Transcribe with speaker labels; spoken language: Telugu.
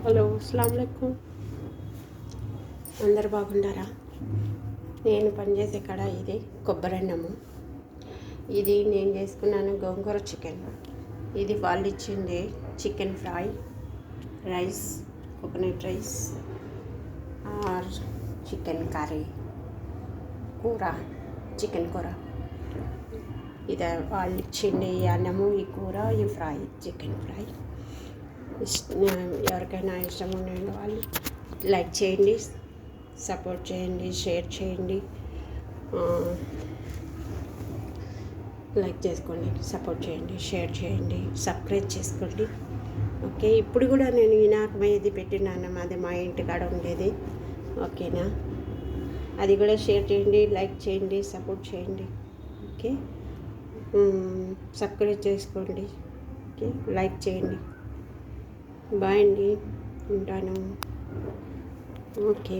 Speaker 1: హలో, అస్సలాము అలైకుం. అందరు బాగుండారా? నేను పనిచేసే కాడ ఇది కొబ్బరి అన్నము. ఇది నేను చేసుకున్నాను గోంగూర చికెన్. ఇది వాళ్ళు ఇచ్చింది chicken fry, rice, coconut rice or chicken curry, కూర, చికెన్ కూర. ఇది వాళ్ళు ఇచ్చింది అన్నము, ఈ కూర, ఈ ఫ్రై, చికెన్ ఫ్రై. ఎవరికైనా ఇష్టం ఉండే వాళ్ళు లైక్ చేయండి, సపోర్ట్ చేయండి, షేర్ చేయండి, లైక్ చేసుకోండి, సపోర్ట్ చేయండి, షేర్ చేయండి, సబ్స్క్రైబ్ చేసుకోండి. ఓకే, ఇప్పుడు కూడా నేను వినాయకమైది పెట్టినాను, అది మా ఇంటికాడ ఉండేది. ఓకేనా, అది కూడా షేర్ చేయండి, లైక్ చేయండి, సపోర్ట్ చేయండి. ఓకే, సబ్స్క్రైబ్ చేసుకోండి. ఓకే, లైక్ చేయండి. బాయ్ అండి, ఉంటాను. ఓకే.